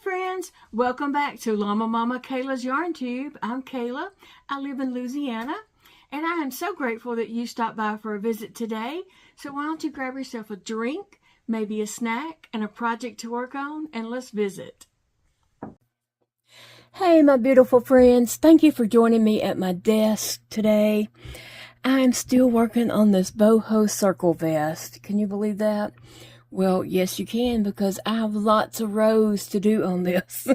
friends, welcome back to Llama Mama Kayla's Yarn Tube. I'm Kayla. I live in Louisiana, and I am so grateful that you stopped by for a visit today. So why don't you grab yourself a drink, maybe a snack, and a project to work on, and let's visit. Hey, my beautiful friends. Thank you for joining me at my desk today. I am still working on this boho circle vest. Can you believe that? Well, yes, you can, because I have lots of rows to do on this.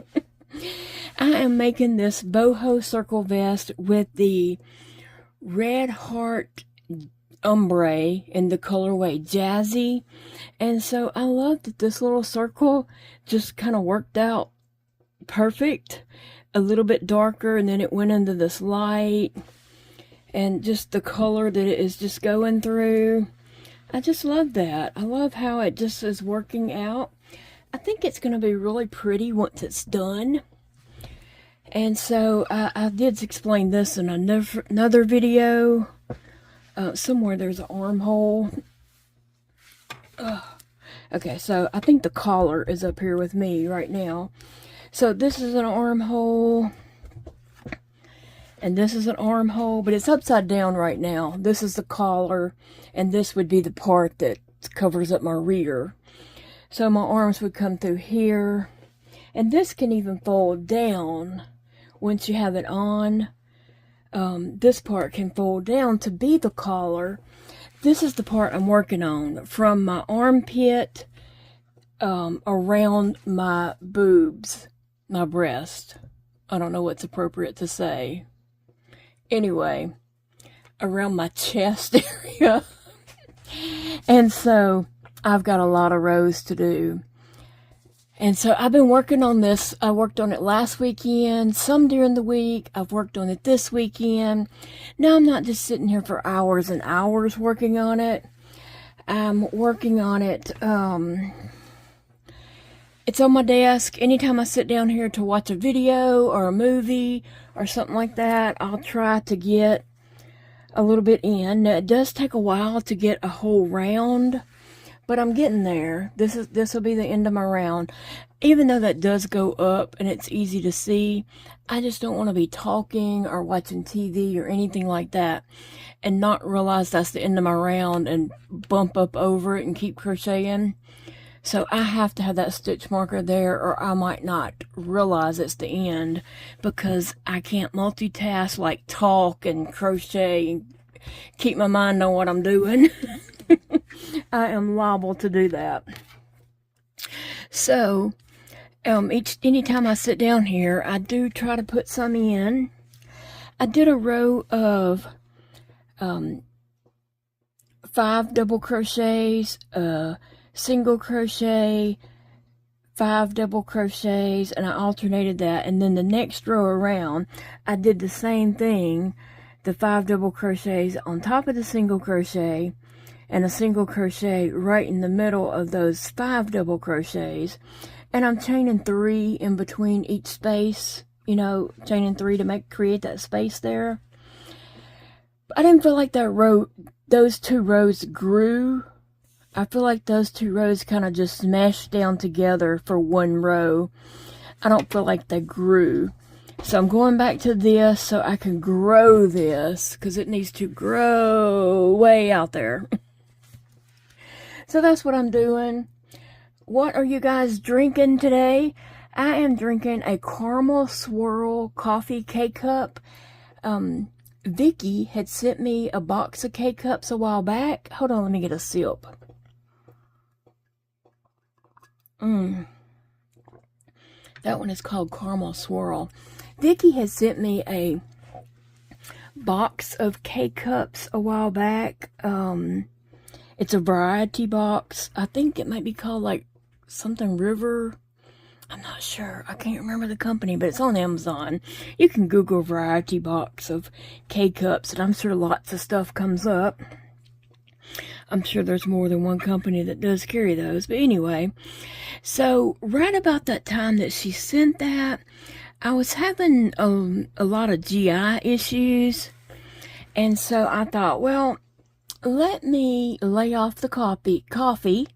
I am making this boho circle vest with the red heart ombre in the colorway Jazzy. And so I love that this little circle just kind of worked out perfect. A little bit darker, and then it went into this light. And just the color that it is just going through. I just love that. I love how it just is working out. I think it's going to be really pretty once it's done. And so I did explain this in another video. Somewhere there's an armhole. Okay, so I think the collar is up here with me right now. So this is an armhole. And this is an armhole, but it's upside down right now. This is the collar, and this would be the part that covers up my rear. So my arms would come through here, and this can even fold down once you have it on. This part can fold down to be the collar. This is the part I'm working on, from my armpit around my boobs, my breast. I don't know what's appropriate to say. Anyway, around my chest area. And so I've got a lot of rows to do. And so I've been working on this. I worked on it last weekend, some during the week. I've worked on it this weekend. Now I'm not just sitting here for hours and hours working on it. I'm working on it. It's on my desk. Anytime I sit down here to watch a video or a movie or something like that, I'll try to get a little bit in. Now, it does take a while to get a whole round, but I'm getting there. This will be the end of my round. Even though that does go up and it's easy to see, I just don't want to be talking or watching TV or anything like that and not realize that's the end of my round and bump up over it and keep crocheting. So I have to have that stitch marker there, or I might not realize it's the end, because I can't multitask like talk and crochet and keep my mind on what I'm doing. I am liable to do that. So anytime I sit down here, I do try to put some in. I did a row of 5 double crochets, single crochet, 5 double crochets, and I alternated that. And then the next row around, I did the same thing, the 5 double crochets on top of the single crochet, and a single crochet right in the middle of those 5 double crochets. And I'm chaining 3 in between each space, you know, chaining 3 to create that space there. I didn't feel like those 2 rows grew. I feel like those 2 rows kind of just smashed down together for one row. I don't feel like they grew. So I'm going back to this so I can grow this, because it needs to grow way out there. So that's what I'm doing. What are you guys drinking today? I am drinking a caramel swirl coffee K-cup. Vicky had sent me a box of K-cups a while back. Hold on, let me get a sip. That one is called Caramel Swirl. Vicky has sent me a box of K-cups a while back. It's a variety box. I think it might be called like something River. I'm not sure. I can't remember the company, but it's on Amazon. You can Google variety box of K-cups, and I'm sure lots of stuff comes up. I'm sure there's more than one company that does carry those. But anyway, so right about that time that she sent that, I was having a lot of GI issues. And so I thought, well, let me lay off the coffee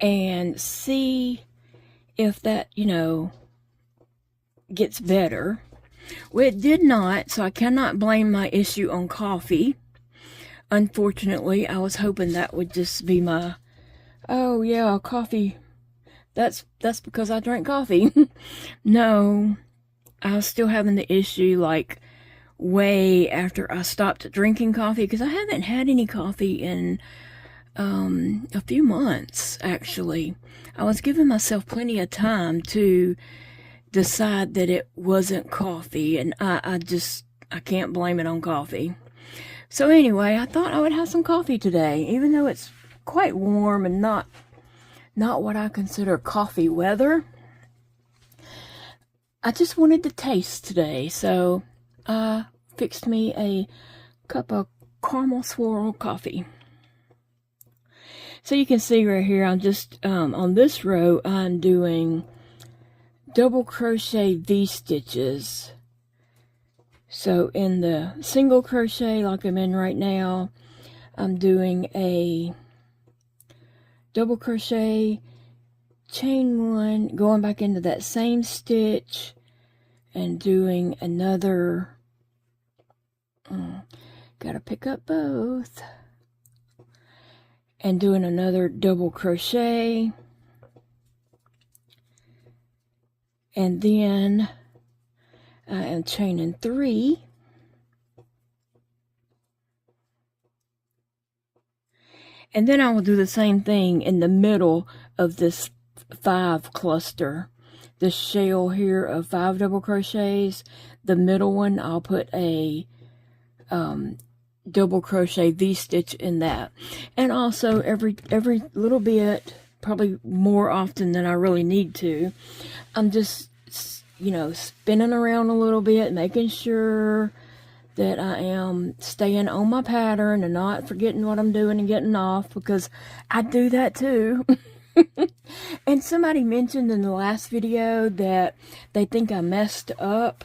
and see if that, gets better. Well, it did not, so I cannot blame my issue on coffee. Unfortunately, I was hoping that would just be my, oh yeah, coffee. That's because I drank coffee. No, I was still having the issue like way after I stopped drinking coffee, because I haven't had any coffee in a few months, actually. I was giving myself plenty of time to decide that it wasn't coffee, and I can't blame it on coffee. So anyway, I thought I would have some coffee today, even though it's quite warm and not what I consider coffee weather. I just wanted to taste today, so I fixed me a cup of caramel swirl coffee. So you can see right here, I'm just, on this row, I'm doing double crochet V-stitches. So in the single crochet, like I'm in right now, I'm doing a double crochet, chain one, going back into that same stitch, and doing another, gotta pick up both, and doing another double crochet, and then I am chaining 3, and then I will do the same thing in the middle of this 5 cluster, this shell here of 5 double crochets. The middle one, I'll put a double crochet V-stitch in that, and also every little bit, probably more often than I really need to, I'm just spinning around a little bit, making sure that I am staying on my pattern and not forgetting what I'm doing and getting off, because I do that too. And somebody mentioned in the last video that they think I messed up,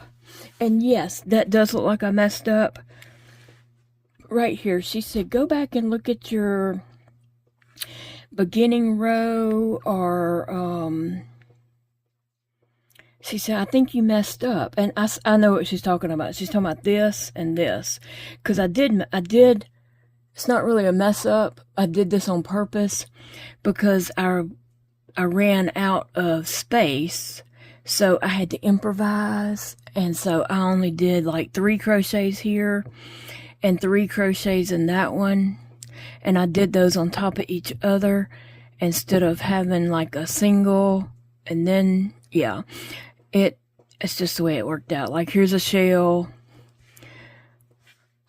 and yes, that does look like I messed up right here. She said, go back and look at your beginning row, or she said, I think you messed up. And I know what she's talking about. She's talking about this and this, because I did, it's not really a mess up. I did this on purpose because I ran out of space, so I had to improvise, and so I only did like 3 crochets here and 3 crochets in that one, and I did those on top of each other instead of having like a single, and then yeah, it's just the way it worked out. Like, here's a shell.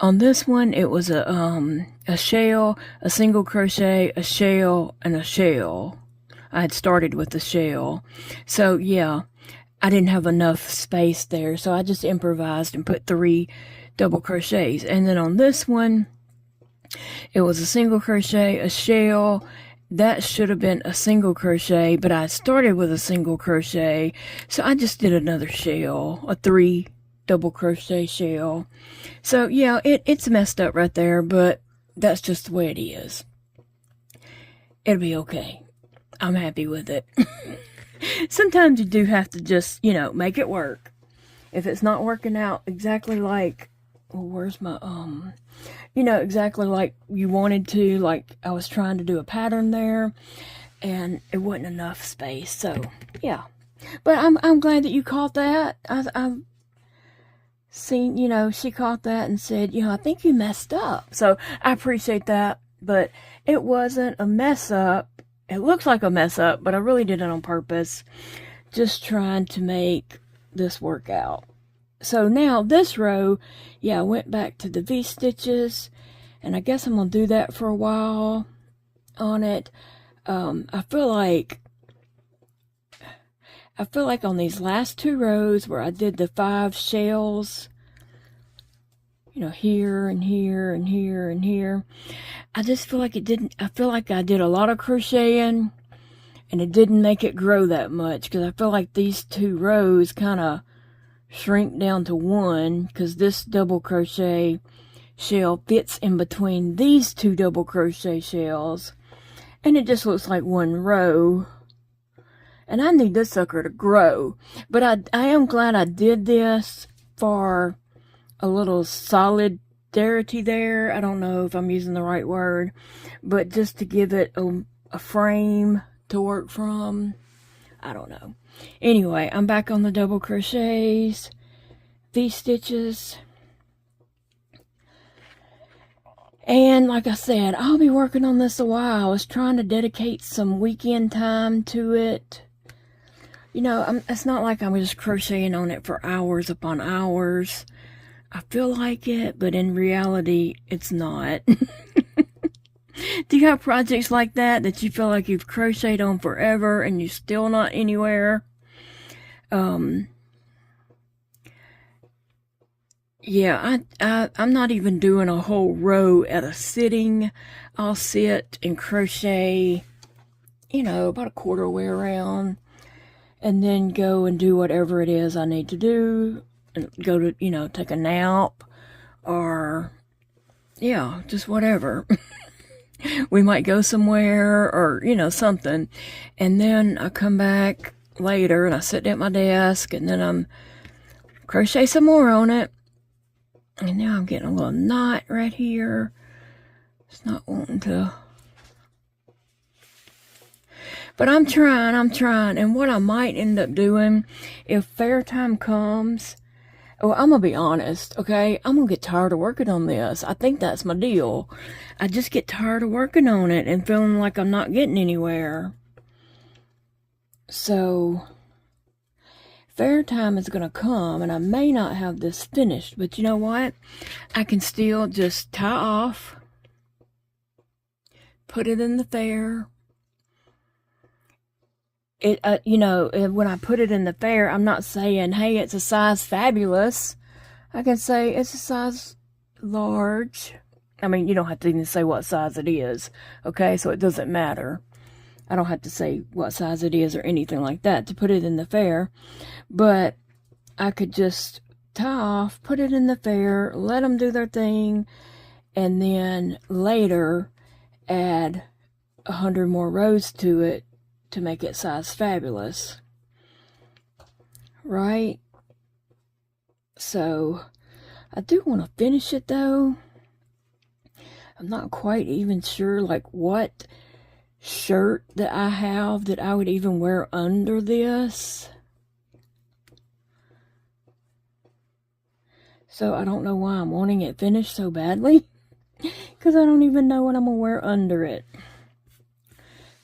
On this one, it was a shell, a single crochet, a shell, and a shell. I had started with the shell. So yeah, I didn't have enough space there, so I just improvised and put 3 double crochets. And then on this one, it was a single crochet, a shell. That should have been a single crochet, but I started with a single crochet, so I just did another shell, a 3 double crochet shell. So yeah, it's messed up right there, but that's just the way it is. It'll be okay. I'm happy with it. Sometimes you do have to just, make it work. If it's not working out exactly like, where's my, exactly like you wanted to, like I was trying to do a pattern there, and it wasn't enough space, so, yeah. But I'm glad that you caught that. I've seen, she caught that and said, I think you messed up. So, I appreciate that, but it wasn't a mess up. It looks like a mess up, but I really did it on purpose, just trying to make this work out. So now this row, yeah, I went back to the V-stitches, and I guess I'm going to do that for a while on it. I feel like on these last 2 rows where I did the 5 shells, here and here and here and here, I just feel like I feel like I did a lot of crocheting and it didn't make it grow that much, because I feel like these 2 rows kind of shrink down to 1, because this double crochet shell fits in between these 2 double crochet shells, and it just looks like 1 row. And I need this sucker to grow. But I am glad I did this for a little solidarity there. I don't know if I'm using the right word, but just to give it a frame to work from. I don't know. Anyway, I'm back on the double crochets, V-stitches. And like I said, I'll be working on this a while. I was trying to dedicate some weekend time to it. You know, it's not like I'm just crocheting on it for hours upon hours. I feel like it, but in reality, it's not. Do you have projects like that you feel like you've crocheted on forever and you're still not anywhere? Yeah, I'm not even doing a whole row at a sitting. I'll sit and crochet, you know, about a quarter way around, and then go and do whatever it is I need to do, and go to, you know, take a nap, or, yeah, just whatever. We might go somewhere, or, you know, something, and then I come back later, and I sit at my desk, and then I'm crochet some more on it. And now I'm getting a little knot right here. It's not wanting to. But I'm trying. And what I might end up doing, if fair time comes, well, I'm going to be honest, okay? I'm going to get tired of working on this. I think that's my deal. I just get tired of working on it and feeling like I'm not getting anywhere. So fair time is going to come, and I may not have this finished, but you know what? I can still just tie off, put it in the fair. You know, when I put it in the fair, I'm not saying, hey, it's a size fabulous. I can say it's a size large. I mean, you don't have to even say what size it is, okay? So it doesn't matter. I don't have to say what size it is or anything like that to put it in the fair. But I could just tie off, put it in the fair, let them do their thing, and then later add 100 more rows to it to make it size fabulous. Right? So I do want to finish it though. I'm not quite even sure like what shirt that I have that I would even wear under this. So I don't know why I'm wanting it finished so badly, because I don't even know what I'm gonna wear under it.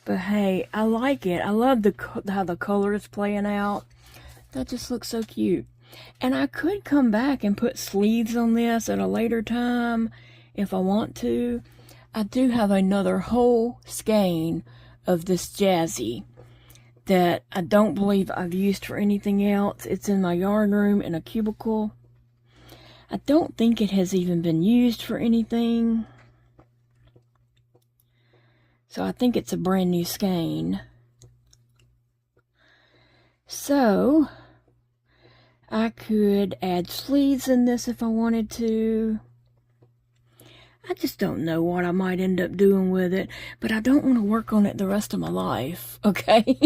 But hey, I like it. I love how the color is playing out. That just looks so cute. And I could come back and put sleeves on this at a later time if I want to. I do have another whole skein of this Jazzy that I don't believe I've used for anything else. It's in my yarn room in a cubicle. I don't think it has even been used for anything. So I think it's a brand new skein. So I could add sleeves in this if I wanted to. I just don't know what I might end up doing with it, but I don't want to work on it the rest of my life, okay?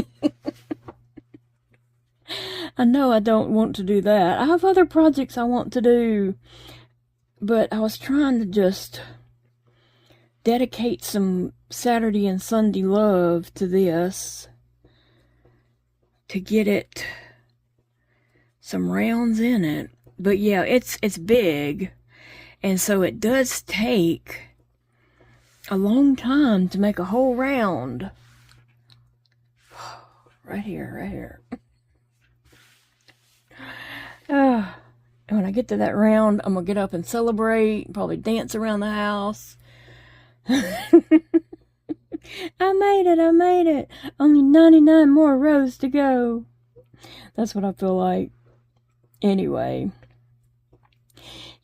I know I don't want to do that. I have other projects I want to do, but I was trying to just dedicate some Saturday and Sunday love to this to get it some rounds in it. But yeah, it's big. And so it does take a long time to make a whole round. Right here. And when I get to that round, I'm going to get up and celebrate, probably dance around the house. I made it. Only 99 more rows to go. That's what I feel like. Anyway.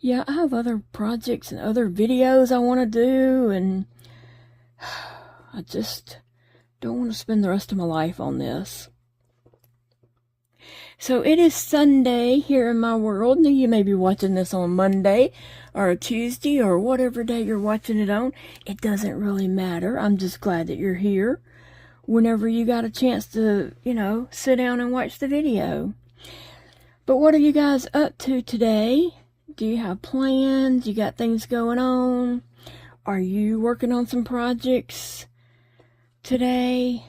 Yeah, I have other projects and other videos I want to do, and I just don't want to spend the rest of my life on this. So it is Sunday here in my world. You may be watching this on Monday or Tuesday or whatever day you're watching it on. It doesn't really matter. I'm just glad that you're here whenever you got a chance to, you know, sit down and watch the video. But what are you guys up to today? Do you have plans? You got things going on? Are you working on some projects today?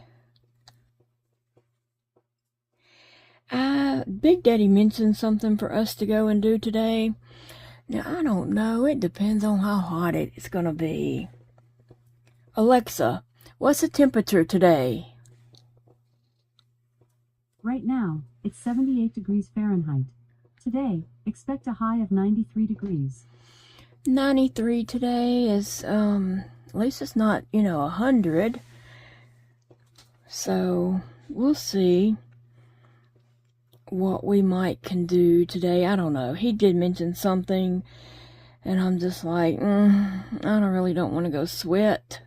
Big Daddy mentioned something for us to go and do today. Now, I don't know. It depends on how hot it's going to be. Alexa, what's the temperature today? Right now, it's 78 degrees Fahrenheit. Today, expect a high of 93 degrees. 93 today is, at least it's not, 100. So, we'll see what we might can do today. I don't know. He did mention something, and I'm just like, I don't want to go sweat.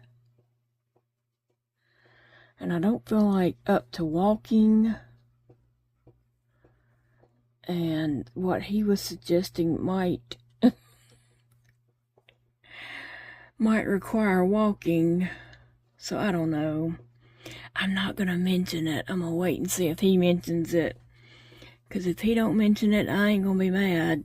And I don't feel like up to walking. And what he was suggesting might require walking. So I don't know. I'm not going to mention it. I'm going to wait and see if he mentions it. Because if he don't mention it, I ain't going to be mad.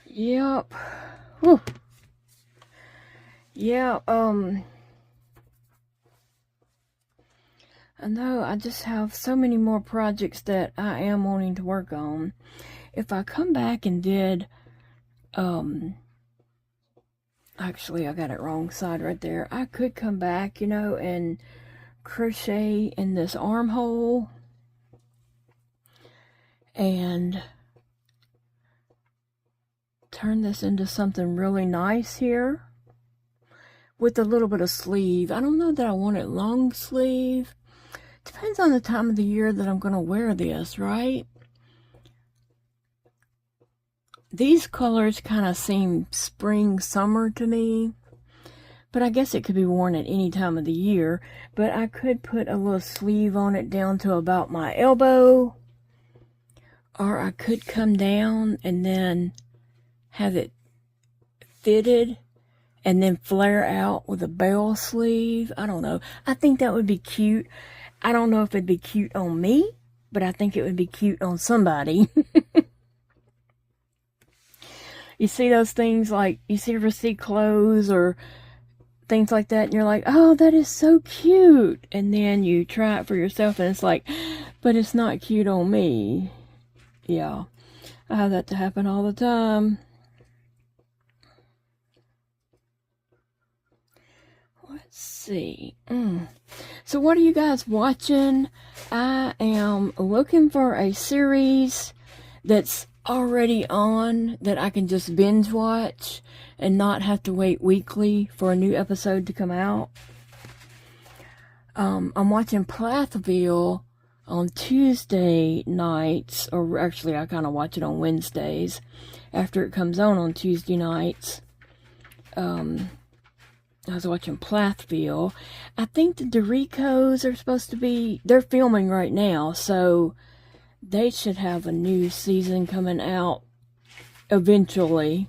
Yep. Whew. Yeah, I know I just have so many more projects that I am wanting to work on. If I come back and did, actually I got it wrong side right there. I could come back, and crochet in this armhole and turn this into something really nice here. With a little bit of sleeve. I don't know that I want it long sleeve. Depends on the time of the year that I'm going to wear this, right? These colors kind of seem spring, summer to me. But I guess it could be worn at any time of the year. But I could put a little sleeve on it down to about my elbow. Or I could come down and then have it fitted. And then flare out with a bell sleeve. I don't know. I think that would be cute. I don't know if it'd be cute on me, but I think it would be cute on somebody. You see those things like, you ever see clothes or things like that, and you're like, oh, that is so cute. And then you try it for yourself, and it's like, but it's not cute on me. Yeah. I have that to happen all the time. Let's see. So what are you guys watching? I am looking for a series that's already on that I can just binge watch and not have to wait weekly for a new episode to come out. I'm watching Plathville on Tuesday nights, or actually I kind of watch it on Wednesdays after it comes on Tuesday nights. I was watching Plathville. I think the Doricos are supposed to be, they're filming right now, so they should have a new season coming out eventually.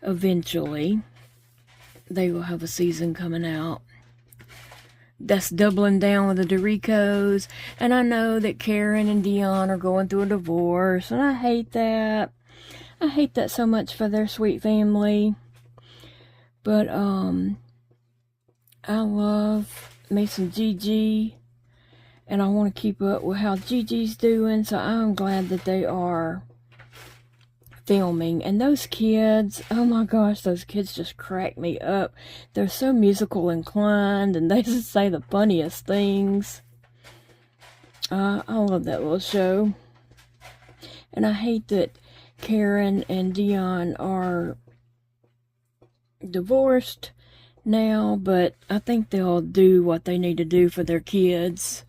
Eventually. They will have a season coming out. That's doubling down with the Doricos. And I know that Karen and Dion are going through a divorce, and I hate that. I hate that so much for their sweet family. But, I love me some Gigi, and I want to keep up with how Gigi's doing, so I'm glad that they are filming. And those kids, oh my gosh, those kids just crack me up. They're so musical inclined, and they just say the funniest things. I love that little show. And I hate that Karen and Dion are divorced now, but I think they'll do what they need to do for their kids.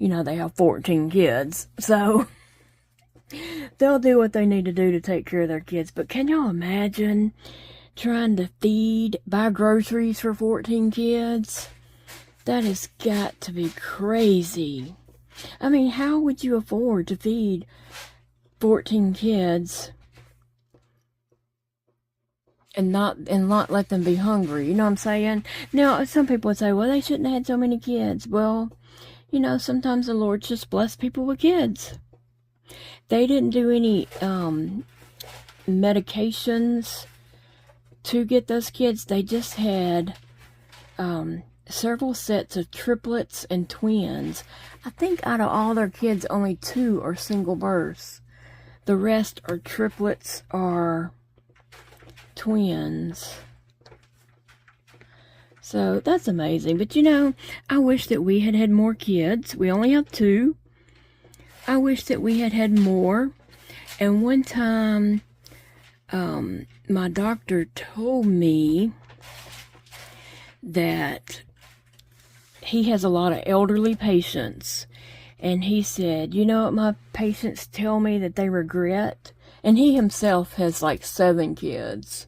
They have 14 kids, so they'll do what they need to do to take care of their kids. But can y'all imagine trying to buy groceries for 14 kids? That has got to be crazy. I mean, how would you afford to feed 14 kids and not let them be hungry. You know what I'm saying? Now, some people would say, well, they shouldn't have had so many kids. Well, you know, sometimes the Lord just blessed people with kids. They didn't do any medications to get those kids. They just had several sets of triplets and twins. I think out of all their kids, only 2 are single births. The rest are triplets or twins. So that's amazing. But you know, I wish that we had had more kids. We only have 2. I wish that we had had more. And one time, my doctor told me that he has a lot of elderly patients. And he said, you know what my patients tell me that they regret? And he himself has like 7 kids.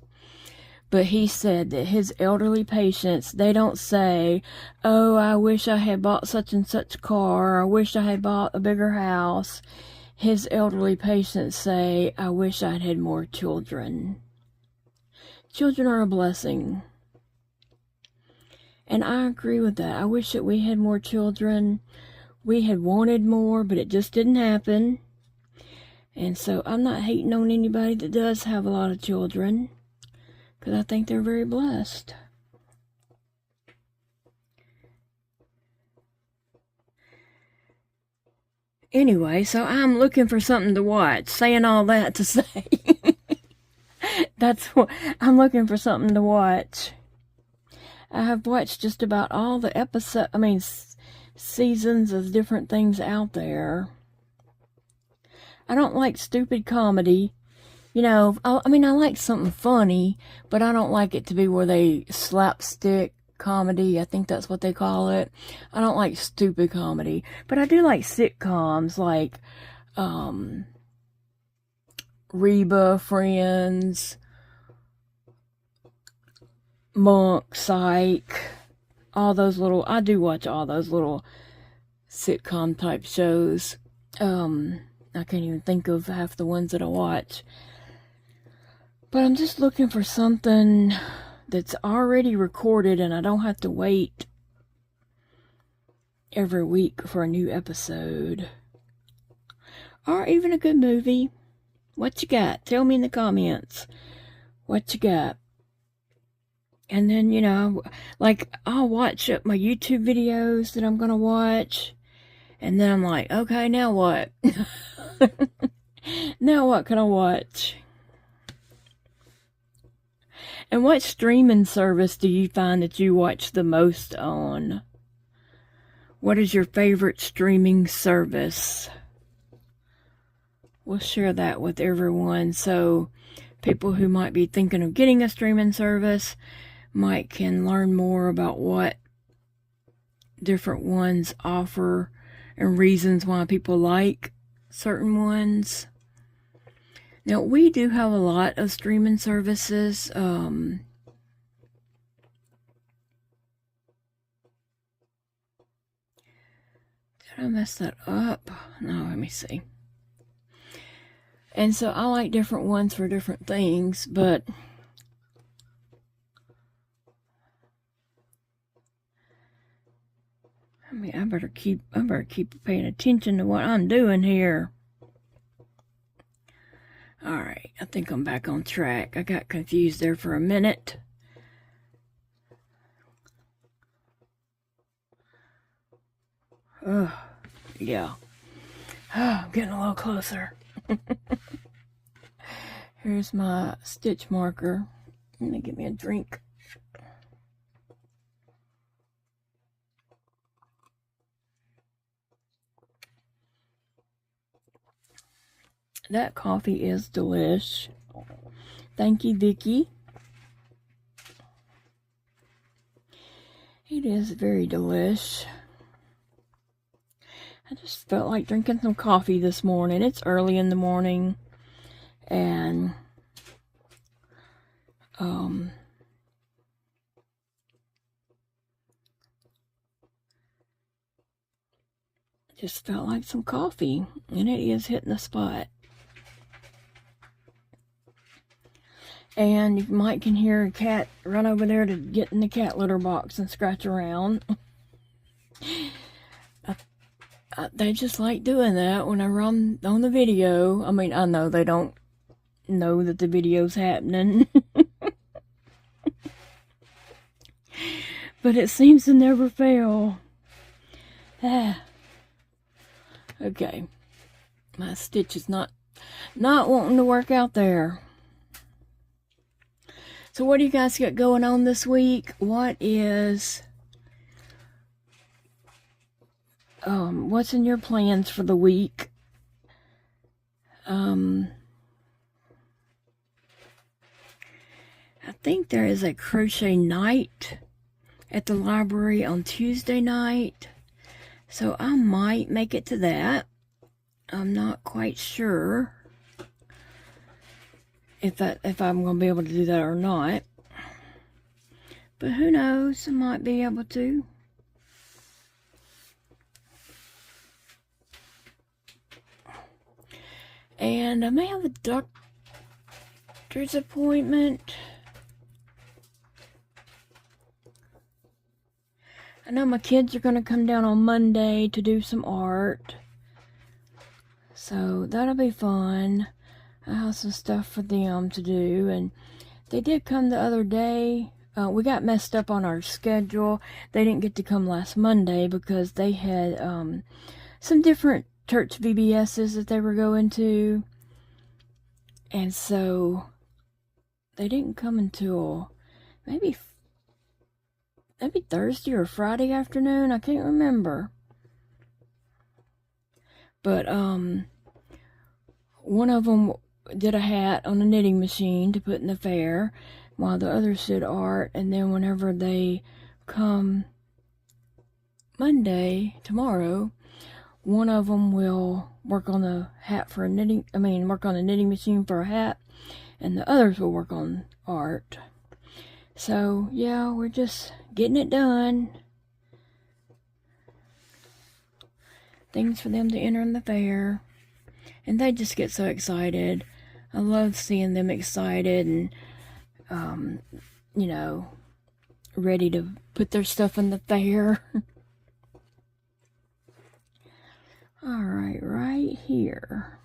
But he said that his elderly patients, they don't say, oh, I wish I had bought such and such car. I wish I had bought a bigger house. His elderly patients say, I wish I'd had more children. Children are a blessing. And I agree with that. I wish that we had more children. We had wanted more, but it just didn't happen. And so I'm not hating on anybody that does have a lot of children, because I think they're very blessed. Anyway, so I'm looking for something to watch. Saying all that to say, that's what I'm looking for, something to watch. I have watched just about all the seasons of different things out there. I don't like stupid comedy. You know, I like something funny, but I don't like it to be where they slapstick comedy. I think that's what they call it. I don't like stupid comedy, but I do like sitcoms like Reba, Friends, Monk, Psych, all those little, I do watch all those little sitcom type shows. I can't even think of half the ones that I watch. But I'm just looking for something that's already recorded and I don't have to wait every week for a new episode. Or even a good movie. What you got? Tell me in the comments what you got. And then, you know, like, I'll watch my YouTube videos that I'm going to watch. And then I'm like, okay, now what? Now what can I watch? And what streaming service do you find that you watch the most on? What is your favorite streaming service? We'll share that with everyone, so people who might be thinking of getting a streaming service can learn more about what different ones offer and reasons why people like certain ones. Now, we do have a lot of streaming services. Did I mess that up? No, let me see. And so I like different ones for different things, but I better keep paying attention to what I'm doing here. Alright, I think I'm back on track. I got confused there for a minute. Oh, yeah. Oh, I'm getting a little closer. Here's my stitch marker. Let me get me a drink. That coffee is delish. Thank you, Vicky. It is very delish. I just felt like drinking some coffee this morning. It's early in the morning. And just felt like some coffee. And it is hitting the spot. And you might can hear a cat run over there to get in the cat litter box and scratch around. They just like doing that whenever I'm on the video. I mean, I know they don't know that the video's happening. But it seems to never fail. Okay. My stitch is not wanting to work out there. So what do you guys got going on this week? What is... what's in your plans for the week? I think there is a crochet night at the library on Tuesday night, so I might make it to that. I'm not quite sure if I'm going to be able to do that or not, but who knows, I might be able to. And I may have a doctor's appointment. I know my kids are going to come down on Monday to do some art. So that'll be fun. I have some stuff for them to do. And they did come the other day. We got messed up on our schedule. They didn't get to come last Monday because they had some different church VBSs that they were going to, and so they didn't come until maybe Thursday or Friday afternoon. I can't remember, but one of them did a hat on a knitting machine to put in the fair, while the others did art. And then whenever they come Monday, tomorrow, one of them will work on the hat for a work on the knitting machine for a hat, and the others will work on art. So, yeah, we're just getting it done. Things for them to enter in the fair. And they just get so excited. I love seeing them excited and, you know, ready to put their stuff in the fair. Alright, right here.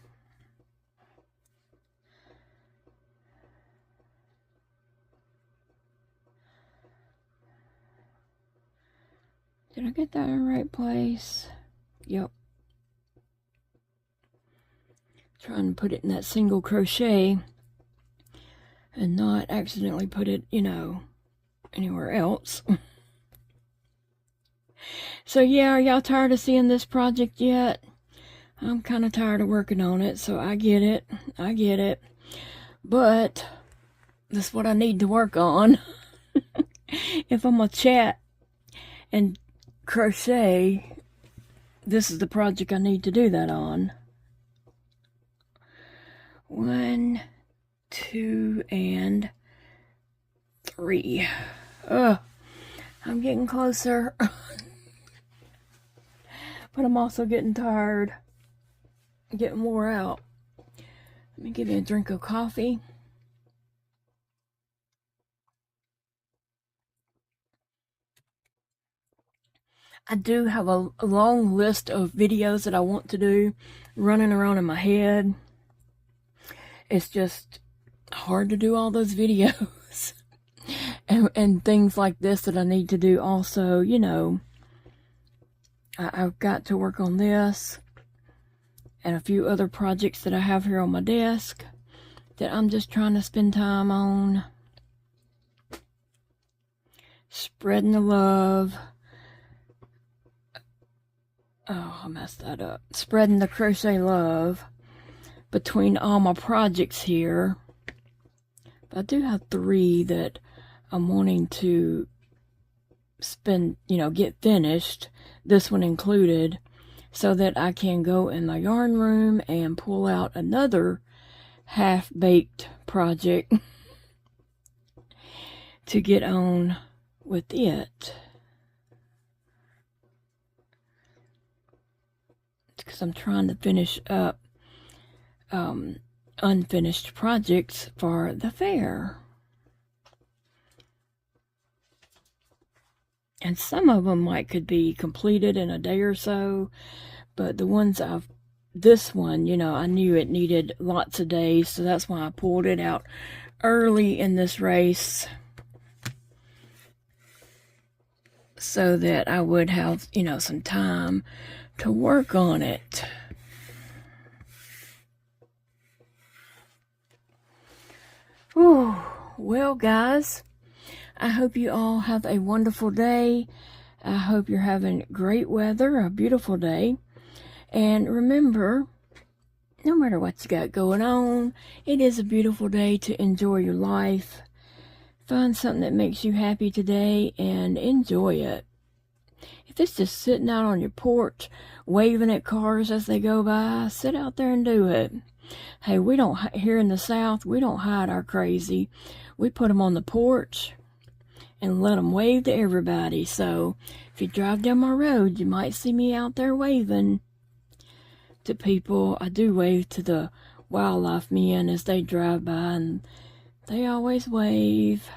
Did I get that in the right place? Yep. Trying to put it in that single crochet and not accidentally put it, you know, anywhere else. So yeah, are y'all tired of seeing this project yet? I'm kind of tired of working on it, so I get it. But that's what I need to work on. If I'm gonna chat and crochet, this is the project I need to do that on. 1, 2, and 3. I'm getting closer. But I'm also getting tired. Getting wore out. Let me give you a drink of coffee. I do have a long list of videos that I want to do running around in my head. It's just hard to do all those videos. and things like this that I need to do also, you know. I've got to work on this and a few other projects that I have here on my desk that I'm just trying to spend time on. Spreading the love. Oh, I messed that up. Spreading the crochet love between all my projects here. But I do have 3 that I'm wanting to spend, you know, get finished, this one included, so that I can go in my yarn room and pull out another half-baked project to get on with it. Because I'm trying to finish up a unfinished projects for the fair. And some of them could be completed in a day or so, but the ones this one, I knew it needed lots of days, so that's why I pulled it out early in this race so that I would have, some time to work on it. Whew. Well, guys, I hope you all have a wonderful day. I hope you're having great weather, a beautiful day. And remember, no matter what you got going on, it is a beautiful day to enjoy your life. Find something that makes you happy today and enjoy it. If it's just sitting out on your porch, waving at cars as they go by, sit out there and do it. Hey, we don't, here in the South, we don't hide our crazy. We put them on the porch and let them wave to everybody. So if you drive down my road, you might see me out there waving to people. I do wave to the wildlife men as they drive by, and they always wave.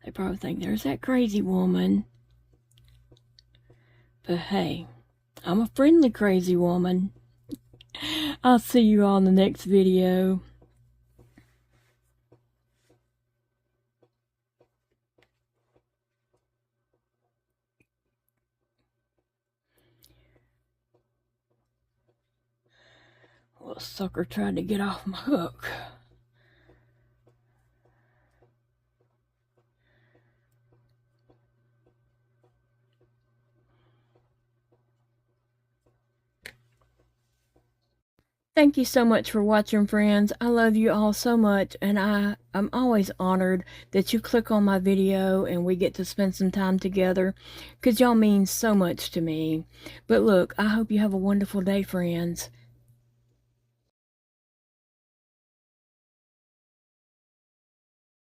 They probably think, there's that crazy woman. But hey, I'm a friendly crazy woman. I'll see you all in the next video. Well, sucker tried to get off my hook. Thank you so much for watching, friends. I love you all so much, and I'm always honored that you click on my video and we get to spend some time together, because y'all mean so much to me. But look, I hope you have a wonderful day, friends.